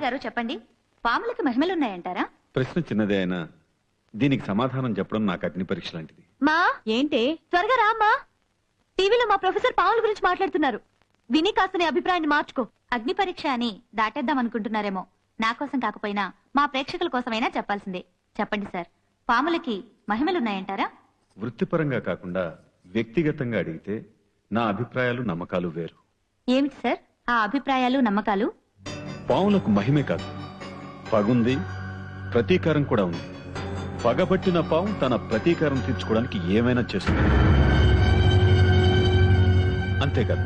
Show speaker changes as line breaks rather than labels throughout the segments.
గారు చెప్పండి, పాములకి మహిమలున్నాయంటారా?
ప్రశ్న చిన్నదే అయినా దీనికి సమాధానం చెప్పడం నాకు అగ్ని పరీక్ష లాంటిది.
మా ఏంటి, త్వరగా రామ్మా. టీవీలో మా ప్రొఫెసర్ పాముల గురించి మాట్లాడుతున్నారు. విని కాస్త నీ అభిప్రాయాన్ని మార్చుకో. అగ్ని పరీక్ష అని దాటేద్దాం అనుకుంటున్నారేమో. నా కోసం కాకపోయినా మా ప్రేక్షకుల కోసమైనా చెప్పాల్సిందే. చెప్పండి సార్, పాములకి మహిమలున్నాయంటారా?
వృత్తిపరంగా కాకుండా వ్యక్తిగతంగా అడిగితే నా అభిప్రాయాలు నమ్మకాలు వేరు.
ఏమిటి సార్ ఆ అభిప్రాయాలు నమ్మకాలు?
పాములకు మహిమే కాదు, పగుంది, ప్రతీకారం కూడా ఉంది. పగబట్టిన పాము తన ప్రతీకారం తీర్చుకోవడానికి ఏమైనా చేస్తుంది. అంతేకాదు,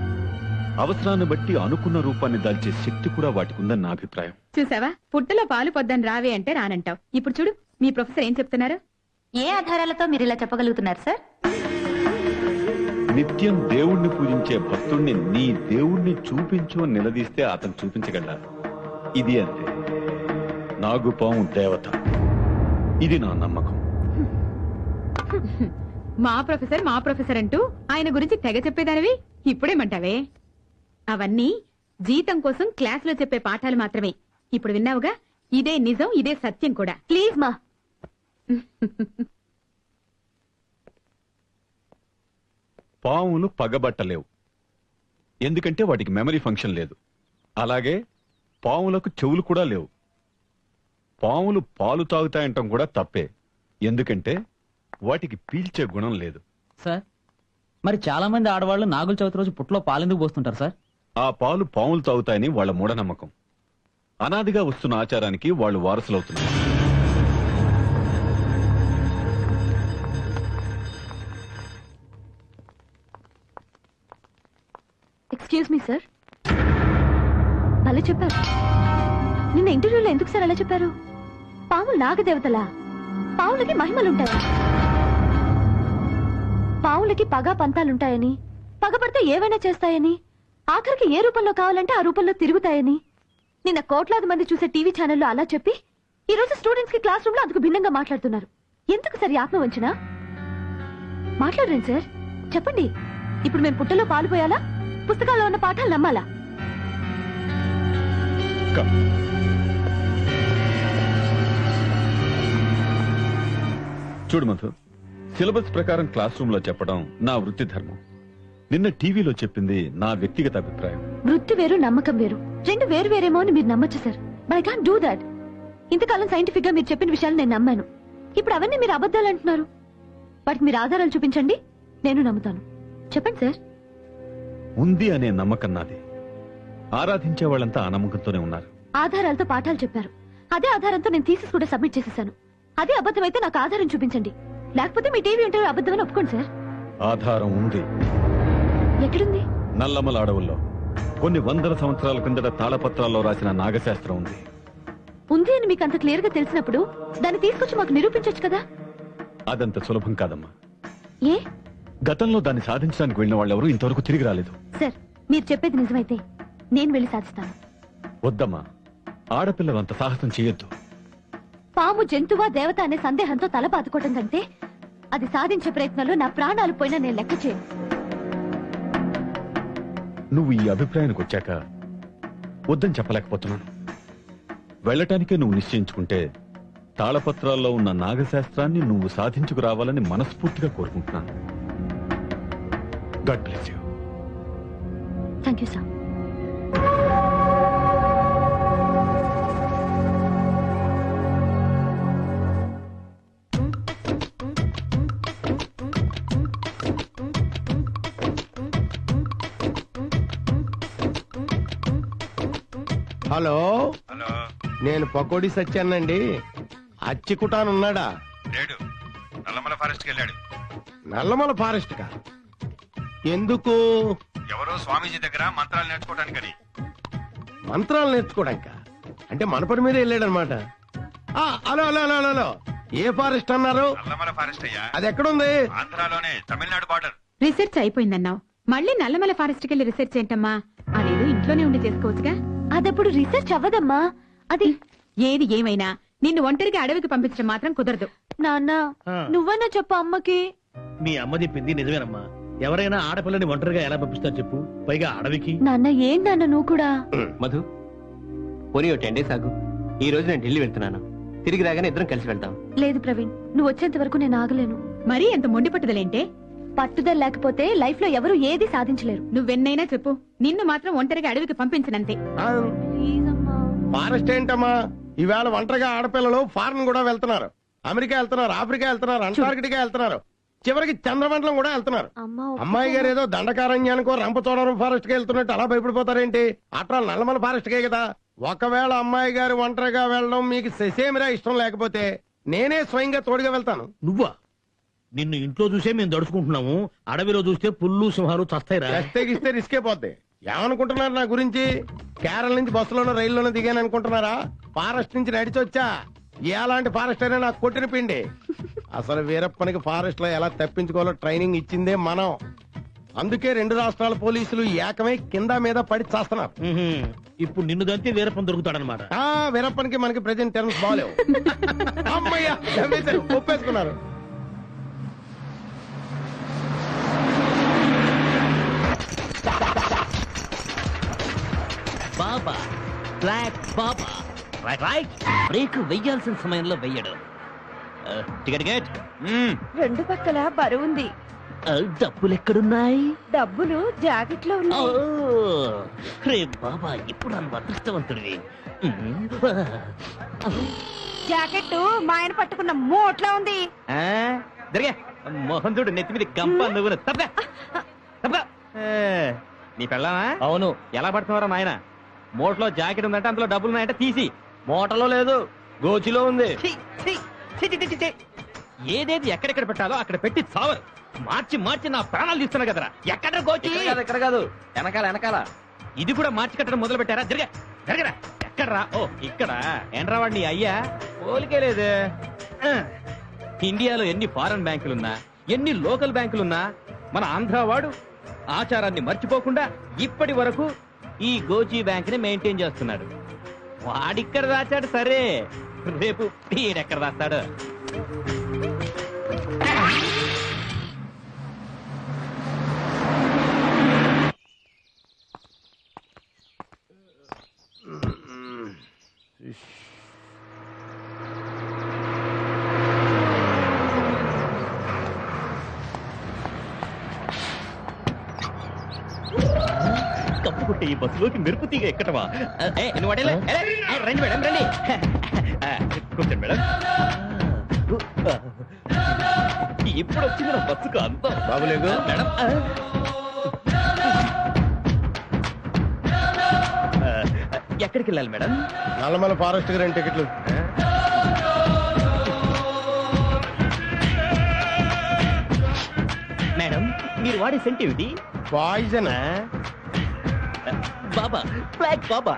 అవసరాన్ని బట్టి అనుకున్న రూపాన్ని దాల్చే శక్తి కూడా వాటికి ఉందని నా అభిప్రాయం.
చూసావా, పుట్టలో పాలు పొద్దని రావే అంటే రానంటావు. ఇప్పుడు చూడు మీ ప్రొఫెసర్ ఏం చెప్తున్నారు.
ఏ ఆధారాలతో మీరు ఇలా చెప్పగలుగుతున్నారు సార్?
నిత్యం దేవుణ్ణి పూజించే భక్తుణ్ణి నీ దేవుణ్ణి చూపించు అని నిలదీస్తే అతను చూపించగలరా? ఇది అంతే. నాగుపాము దేవత, ఇది నా నమ్మకం.
మా ప్రొఫెసర్ అంటూ ఆయన గురించి తెగ చెప్పేదానివి ఇప్పుడేమంటావే? అవన్నీ జీతం కోసం క్లాస్ లో చెప్పే పాఠాలు మాత్రమే. ఇప్పుడు విన్నావుగా, ఇదే నిజం, ఇదే సత్యం కూడా.
ప్లీజ్ మా.
పాములు పగబట్టలేవు, ఎందుకంటే వాటికి మెమరీ ఫంక్షన్ లేదు. అలాగే పాములకు చెవులు కూడా లేవు. పాములు పాలు తాగుతాయంటాం కూడా తప్పే, ఎందుకంటే వాటికి పీల్చే గుణం లేదు.
సార్, మరి చాలా మంది ఆడవాళ్ళు నాగుల చవితి రోజు పుట్లో పాలెందుకు పోస్తుంటారు సార్?
ఆ పాలు పాములు తాగుతాయని వాళ్ళ మూఢనమ్మకం. అనాదిగా వస్తున్న ఆచారానికి వాళ్ళు వారసులవుతున్నారు.
ఎక్స్క్యూజ్ మీ సార్, అలా చెప్పారు. నిన్న ఇంటర్వ్యూలో ఎందుకు సార్ అలా చెప్పారు? పాములు నాగదేవతలా? పావులకి మహిమలుంటాయా? పావులకి పగ పంతాలుంటాయని, పగపడితే ఏవైనా చేస్తాయని, ఆఖరికి ఏ రూపంలో కావాలంటే ఆ రూపంలో తిరుగుతాయని నిన్న కోట్లాది మంది చూసే టీవీ ఛానల్లో అలా చెప్పి ఈ రోజు స్టూడెంట్స్ కి క్లాస్ రూమ్ లో అందుకు భిన్నంగా మాట్లాడుతున్నారు. ఎందుకు సార్ ఈ ఆత్మవంచన? మాట్లాడండి సార్, చెప్పండి. ఇప్పుడు మేము పుట్టలో పాలు పోయాలా, పుస్తకాల్లో ఉన్న పాఠాలు నమ్మాలా?
చూడు మధు, సిలబస్ ప్రకారం క్లాస్ రూమ్ లో చెప్పడం నా వృత్తి ధర్మం. నిన్న టీవీలో చెప్పింది నా వ్యక్తిగత అభిప్రాయం.
వృత్తి వేరు, నమ్మకం వేరు, రెండు వేరు వేరేమో అని మీరు నమ్మచ్చు sir. But I can't do that. ఇంతకాలం సైంటిఫిక్ గా మీరు చెప్పిన విషయాలు నేను నమ్మాను. ఇప్పుడు అవన్నీ మీరు అబద్ధాలు అంటున్నారు. వాటికి మీరు ఆధారాలు చూపించండి, నేను నమ్ముతాను. చెప్పండి సార్.
ఉంది అనే నమ్మకం నాది. ఆరాధించే వాళ్ళంతా ఆ నమ్మకంతోనే ఉన్నారు.
ఆధారాలతో పాఠాలు చెప్పారు. అదే ఆధారంతో నేను థీసిస్ కూడా సబ్మిట్ చేసేసాను. అదే అబద్ధమైతే నాకు ఆధారం చూపించండి, లేకపోతే మీ టీవీ ఇంటర్వ్యూ అబద్ధమని ఒప్పుకోండి సార్.
ఆధారం ఉంది.
ఎక్కడుంది?
నల్లమల అడవుల్లో కొన్ని వందల సంవత్సరాల కిందట తాళపత్రాల్లో రాసిన నాగశాస్త్రం ఉంది.
ఉంది అని మీకు అంత క్లియర్ గా తెలిసినప్పుడు దాన్ని తీసుకొచ్చి మాకు నిరూపించొచ్చు కదా.
అదంత సులభం కాదమ్మా.
ఏ?
గతంలో దాన్ని సాధించడానికి వెళ్ళిన వాళ్ళెవరూ ఇంతవరకు తిరిగి రాలేదు.
సార్, మీరు చెప్పేది నిజమైతే నేను వెళ్ళి సాధిస్తాను.
వద్దమ్మా, ఆడపిల్లలు అంత సాహసం చేయొద్దు.
పాము జంతువా దేవత అనే సందేహంతో తల బాదుకోవటం కంటే అది సాధించే ప్రయత్నంలో నా ప్రాణాలు పోయినా నేను లెక్క చేయను.
నువ్వు ఈ అభిప్రాయానికి వచ్చాక వద్దని చెప్పలేకపోతున్నాను. వెళ్ళటానికే నువ్వు నిశ్చయించుకుంటే తాళపత్రాల్లో ఉన్న నాగశాస్త్రాన్ని నువ్వు సాధించుకురావాలని మనస్ఫూర్తిగా కోరుకుంటున్నాను. God bless you.
Thank you sir.
Hello, నేను పకోడీ సత్యానండి. అచ్చికుటానున్నాడా?
లేడు, నల్లమల ఫారెస్ట్ కి వెళ్ళాడు.
నల్లమల ఫారెస్ట్ కా? ఎందుకు?
ఎవరో స్వామీజీ దగ్గర మంత్రాలు నేర్చుకోవడానికని.
మంత్రాలు నేర్చుకోవడానిక? అంటే మన పని మీద వెళ్ళాడనమాట. హలో హలో హలో హలో, ఏ ఫారెస్ట్ అన్నారు?
నల్లమల ఫారెస్ట్ అయ్యా.
అది ఎక్కడుంది?
ఆంధ్రాలోనే, తమిళనాడు బార్డర్.
రిసెర్చ్ అయిపోయిందన్నావు, మళ్ళీ నల్లమల ఫారెస్ట్ కి వెళ్ళి రిసెర్చ్ ఏంటమ్మా? అదేదో ఇంట్లోనే ఉండి చేసుకోవచ్చుగా.
అదప్పుడు రీసెర్చ్ అవ్వదమ్మా. అది
ఏది ఏమైనా నిన్ను ఒంటరిగా అడవికి పంపించడం మాత్రం కుదరదు.
నాన్న, నువ్వన్నా చెప్పు అమ్మకి.
మీ అమ్మ చెప్పింది నిజమేనమ్మా. ఎవరైనా ఆడపిల్లని ఒంటరిగా ఎలా పంపిస్తారు చెప్పు, పైగా అడవికి.
నాన్న, ఏం నాన్న నువ్వు కూడా?
మధు,
పోనీ 10 days ఆగు. ఈ రోజు నేను ఢిల్లీ వెళ్తున్నాను. తిరిగి రాగానే ఇద్దరం కలిసి వెళ్తాం.
లేదు ప్రవీణ్, నువ్వు వచ్చేంత వరకు నేను ఆగలేను.
మరీ ఎంత మొండి పట్టుదలేంటే?
పట్టుదల లేకపోతే లైఫ్ లో ఎవరు ఏది సాధించలేరు.
నువ్వెన్నైనా చెప్పు, నిన్ను మాత్రం ఒంటరిగా అడవికి పంపించనంతే.
ప్లీజ్ అమ్మా.
ఫారెస్ట్ ఏంటమ్మా, ఈవేళ ఒంటరిగా ఆడపిల్లలు ఫారెన్ కూడా వెళ్తున్నారు. అమెరికా వెళ్తున్నారు, ఆఫ్రికా వెళ్తున్నారు, అంటార్కిటికా వెళ్తున్నారు, చివరికి చంద్రమండలం కూడా వెళ్తున్నారు.
అమ్మా,
అమ్మాయి గారు ఏదో దండకారణ్యానికో రంపచోడవరం ఫారెస్ట్ కి వెళ్తున్నట్టు అలా భయపడిపోతారేంటి? అట్లా నల్లమల ఫారెస్ట్ కే కదా. ఒకవేళ అమ్మాయి గారు ఒంటరిగా వెళ్ళడం మీకు ససేమిరా ఇష్టం లేకపోతే నేనే స్వయంగా తోడుగా వెళ్తాను.
నువ్వా? నిన్ను ఇంట్లో చూసే మేము దడుచుకుంటున్నాము, అడవిలో చూస్తే పుల్లు సింహాలు చస్తాయిరా.
తెగిస్తే రిస్కే పోద్ది. ఏమనుకుంటున్నారు నా గురించి? కేరళ నుంచి బస్సులోనో రైల్లోనో దిగాను అనుకుంటున్నారా? ఫారెస్ట్ నుంచి నడిచొచ్చా. ఎలాంటి ఫారెస్ట్ అయినా నాకు కొట్టిన పిండి. అసలు వీరప్పనికి ఫారెస్ట్ లో ఎలా తప్పించుకోవాలో ట్రైనింగ్ ఇచ్చిందే మనం. అందుకే 2 రాష్ట్రాల పోలీసులు ఏకమై కింద మీద పడి చేస్తున్నారు.
ఇప్పుడు నిన్ను దంతే వీరప్పం దొరుకుతాడనమాట.
వీరప్పనికి మనకి ప్రెజెంట్ టర్మ్స్ బాగాలేవు. అమ్మయ్యా, నమ్మేశారు, ఒప్పేసుకున్నారు.
బాబా బ్లాక్ బాబా రైట్ రైట్ బ్రేక్ వెయ్యాల్సిన సమయంలో వెయ్యడు. Ticket gate.
2 పక్కల బరువుంది.
డబ్బులు ఎక్కడున్నాయి?
డబ్బులు జాకెట్ లో
ఓ, రే బాబా, ఇప్పుడు నన్ను అదృష్టవంతుడివి.
జాకెట్ మా ఆయన పట్టుకున్న మోట్లా ఉంది.
జరిగే మోహన్ చూడు, నెత్తి మీద గంప నువ్వు తప్ప. నీ పెళ్ళామా? అవును. ఎలా పడుతున్నారా నాయన? మోటలో జాకెట్ ఉందంటే అందులో డబ్బులు ఉన్నాయంటే తీసి. మోటలో లేదు, గోచిలో ఉంది. ఏదేది ఎక్కడెక్కడ పెట్టాలో అక్కడ పెట్టి చావరు. మార్చి మార్చి నా ప్రాణాలు తీస్తున్నా కదరా. ఎక్కడ గోచి? ఎక్కడ కాదు, వెనకాల. ఇది కూడా మార్చి కట్టడం మొదలు పెట్టారా? జరగరా. ఎక్కడరా? ఓ ఇక్కడ. ఏంట్రా వాడిని అయ్యా? పోలికే లేదే. ఇండియాలో ఎన్ని ఫారెన్ బ్యాంకులున్నా, ఎన్ని లోకల్ బ్యాంకులున్నా, మన ఆంధ్ర వాడు ఆచారాన్ని మర్చిపోకుండా ఇప్పటి వరకు ఈ గోచి బ్యాంక్ ని మెయింటైన్ చేస్తున్నాడు. వాడిక్కడ దాచాడు సరే, రేపు వీడెక్కడ దాస్తాడు? కప్పుకుంటే ఈ బస్సులోకి మెరుపు తీగ ఎక్కటవా? నువ్వు అడేలే. రండి మేడం, రండి. కూర్చోండి మేడం. ఇప్పుడు వచ్చింది నా బస్సుకు అంత
బాబులేదు
మేడం. ఎక్కడికి వెళ్ళాలి మేడం?
నల్లమల ఫారెస్ట్ కి 2 టికెట్లు.
మేడం, మీరు వాడే సెంట్ ఏమిటి?
పాయిజన్.
బాబా బ్లాక్ బాబా.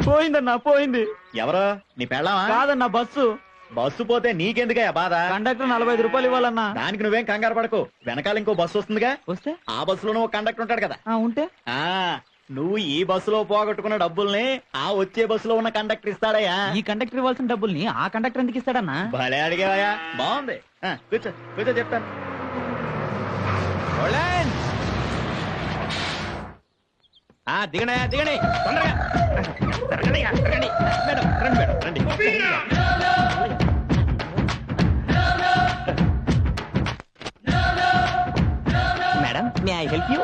పోయిందన్నా, పోయింది.
ఎవరో నీ పెళ్ళామా?
కాదన్నా, బస్సు.
బస్సు పోతే నీకెందుకయ్యా బాధ?
కండక్టర్ 45 రూపాయలు ఇవ్వాలన్నా.
దానికి నువ్వేం కంగారు పడకు, వెనకాల ఇంకో బస్సు వస్తుందిగా.
వస్తే
ఆ బస్సులోనూ ఒక కండక్టర్ ఉంటాడు కదా.
ఉంటే
ఆ నువ్వు ఈ బస్సులో పోగొట్టుకున్న డబ్బుల్ని ఆ వచ్చే బస్సులో ఉన్న కండక్టర్ ఇస్తాడయ్యా.
ఈ కండక్టర్ ఇవ్వాల్సిన డబ్బుల్ని ఆ కండక్టర్ ఎందుకు ఇస్తాడన్నా?
భలే అడిగావయ్యా, బాగుంది. కూర్చో చెప్తాను.
దిగండి తొందరగా. రండి మేడం, రండి. Madam, may I help you?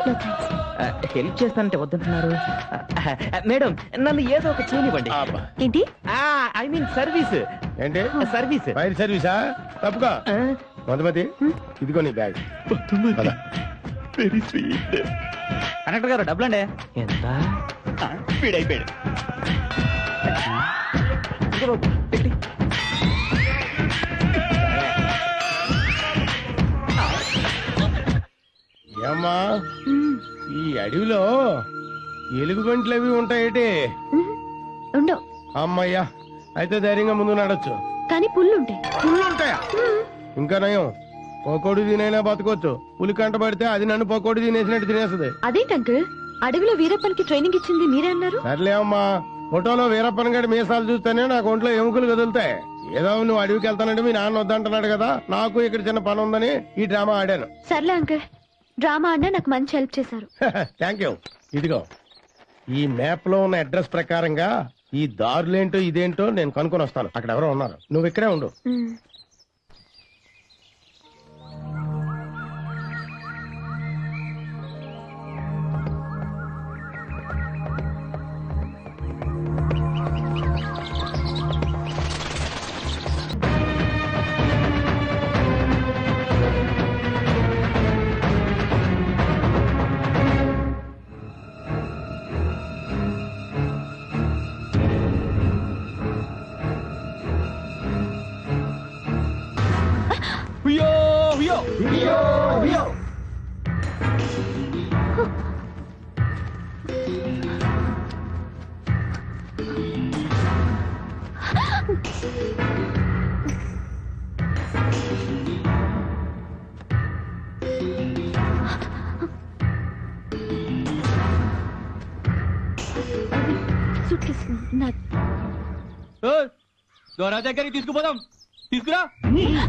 Help చేస్తానంటే వద్దంటున్నారు. మేడం, నన్ను ఏదో ఒక చేయనివ్వండి.
ఏంటి?
I mean service.
ఏంటి
సర్వీస్?
ఫైర్ సర్వీసా? తప్పుగా. మధుమతి, ఇదిగో నీ బ్యాగ్.
Very sweet. కనెక్టర్ గారు, డబ్బులండి. ఎంత?
వీడైపోయాడు.
ఏమ్మా, ఈ అడవిలో ఎలుగుబంట్లు అవి ఉంటాయేటి?
ఉండవు.
అమ్మయ్యా, అయితే ధైర్యంగా ముందు నడొచ్చు.
కానీ పుల్లుంటాయి.
పుల్లు ఉంటాయా? ఇంకా నయం, పకోడి తినైనా బతకొచ్చు. పులి కంట పడితే అది నన్ను పకోడి తినేసినట్టు తినేస్తుంది.
అదేంటి అంకుల్, అడవిలో వీరప్పనికి ట్రైనింగ్ ఇచ్చింది మీరే అన్నారు.
సర్లే అమ్మా, ఫోటోలో వీరప్పన్ గడి మీసాలు చూస్తేనే నాకు ఒంట్లో ఎముకలు కదులుతాయి. ఏదో నువ్వు అడవికి వెళ్తానంటే మీ నాన్న వద్దంటున్నాడు కదా, నాకు ఇక్కడ చిన్న పని ఉందని ఈ డ్రామా ఆడాను.
సర్లే అంకుల్, డ్రామా అన్న నాకు మంచి హెల్ప్ చేశారు.
Thank you. ఇదిగో ఈ మ్యాప్ లో ఉన్న అడ్రస్ ప్రకారంగా ఈ దారులేంటో ఇదేంటో నేను కనుక్కొని వస్తాను. అక్కడ ఎవరో ఉన్నారు, నువ్వు ఇక్కడే ఉండు.
మ్. సూట్ కేసు నాది.
దొరా దగ్గరికి తీసుకుపోదాం. తీసుకురా.
నేను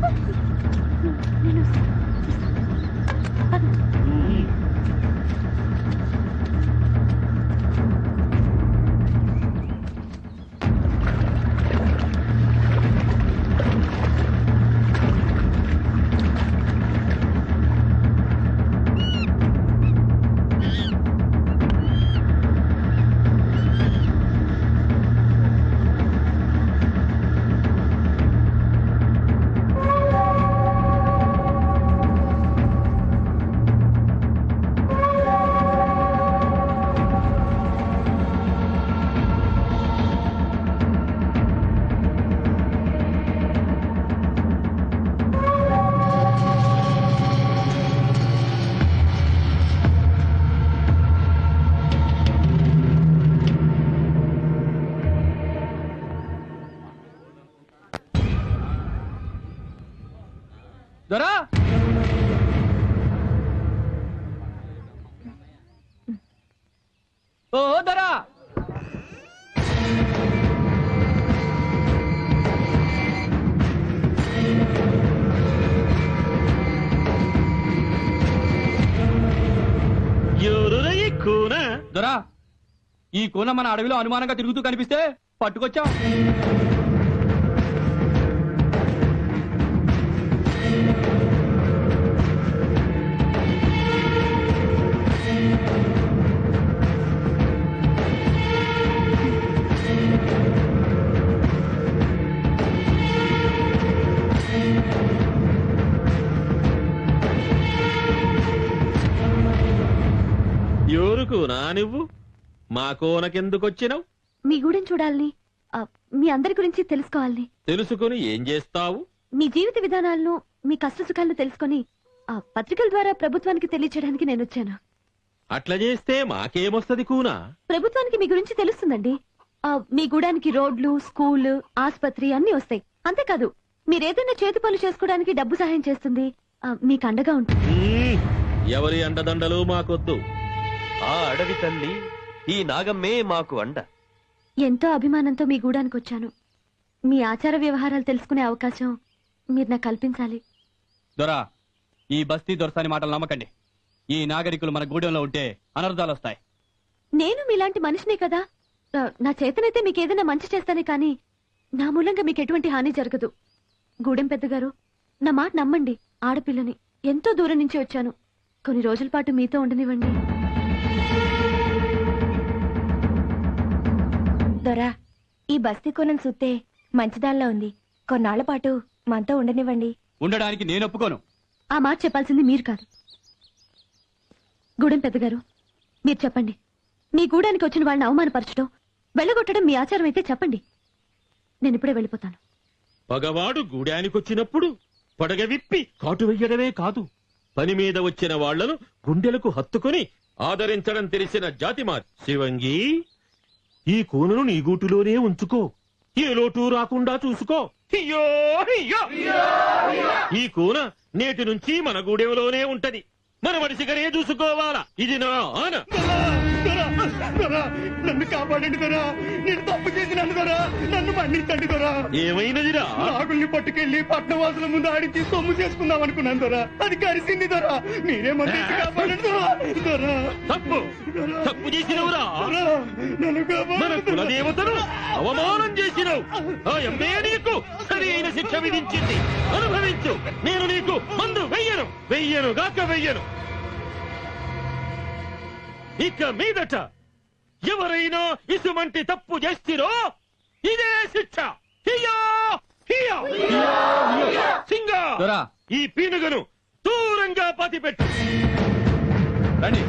దొరా ఓ దొరా దొరా ఈ కూన మన అడవిలో అనుమానంగా తిరుగుతూ కనిపిస్తే పట్టుకొచ్చాం.
ఎవరుకునా నువ్వు మా కోనకెందుకొచ్చినావు?
మీ గూడెం చూడాలని, మీ అందరి గురించి తెలుసుకోవాలని,
తెలుసుకుని ఏం చేస్తావు?
మీ జీవిత విధానాలను, మీ కష్ట సుఖాలను తెలుసుకొని ఆ పత్రికల ద్వారా ప్రభుత్వానికి తెలియచేయడానికి నేను వచ్చాను.
అట్లా చేస్తే మాకేమొస్తది కూనా?
ప్రభుత్వానికి మీ గురించి తెలుస్తుందండి. మీ గూడానికి రోడ్లు, స్కూల్, ఆసుపత్రి అన్ని వస్తాయి. అంతేకాదు మీరేదైనా చేతి పనులు చేసుకోవడానికి డబ్బు సహాయం చేస్తుంది. మీకు అండగా ఉంటుంది.
ఎవరి అండదండలు మాకొద్దు.
ఆ అడవి తల్లి ఈ నాగమ్మే మాకు అండ.
ఎంతో అభిమానంతో మీ గూడానికి వచ్చాను. మీ ఆచార వ్యవహారాలు తెలుసుకునే అవకాశం మీరు నాకు కల్పించాలి.
దొరా ఈ బస్తీ దొరసాని మాటలు నమ్మకండి. ఈ నాగరికులు మన గూడెంలో ఉంటే అనర్థాలు వస్తాయి.
నేను మీలాంటి మనిషినే కదా. నా చేతనైతే మీకు ఏదైనా మంచి చేస్తానే కానీ నా మూలంగా మీకు ఎటువంటి హాని జరగదు. గూడెం పెద్దగారు, నా మాట నమ్మండి. ఆడపిల్లని ఎంతో దూరం నుంచి వచ్చాను. కొన్ని రోజుల పాటు మీతో ఉండనివ్వండి.
దొరా, ఈ బస్తీ కొనం సుత్తే మంచిదానిలో ఉంది. కొన్నాళ్ల పాటు మనతో ఉండనివ్వండి.
ఉండడానికి నేను ఒప్పుకోను.
ఆ మాట చెప్పాల్సింది మీరు కాదు. గూడెం పెద్దగారు, మీరు చెప్పండి. మీ గూడానికి వచ్చిన వాళ్ళని అవమానపరచడం, వెళ్ళగొట్టడం మీ ఆచారం అయితే చెప్పండి. నేను ఇప్పుడే వెళ్ళిపోతాను.
పగవాడు గూడానికొచ్చినప్పుడు పడగ విప్పి కాటు వెయ్యడమే కాదు, పని మీద వచ్చిన వాళ్లను గుండెలకు హత్తుకొని ఆదరించడం తెలిసిన జాతిమార్. శివంగి, ఈ కూనను నీ గూటులోనే ఉంచుకో. ఏ లోటు రాకుండా చూసుకో. అయ్యో, అయ్యో! ఈ కూన నేటి నుంచి మన గూడెంలోనే ఉంటది. మన మనిషిగానే చూసుకోవాలా. ఇది నా ఆన.
నన్ను కాపాడండి దొరా, నేను తప్పు చేసినాను దొరా, నన్ను మన్నించండి దొరా.
ఏమైనదిరా?
నాగుల్ని పట్టుకెళ్లి పట్టణవాసుల ముందు ఆడించి సొమ్ము చేసుకుందాం అనుకున్నాను దొరా, అది కలిసింది దొరా. మీరే మన్నించి కాపాడండి దొరా. దొరా
తప్పు తప్పు చేసినవురా.
దొరా, నన్ను
మన
కాపాడండి దొరా.
కులదేవతను అవమానం చేసినావు. ఆ అమ్మే నీకు సరి అయిన శిక్ష విధించింది, అనుభవించు. నేను నీకు మందు వెయ్యను గాక వెయ్యను. ఇక మీదట ఎవరైనా ఇసుమంటి తప్పు చేstiరో ఇదే శిక్ష. హియా హియా సింగా, ఈ పీనుగను దూరంగా పాతిపెట్టు.
రండి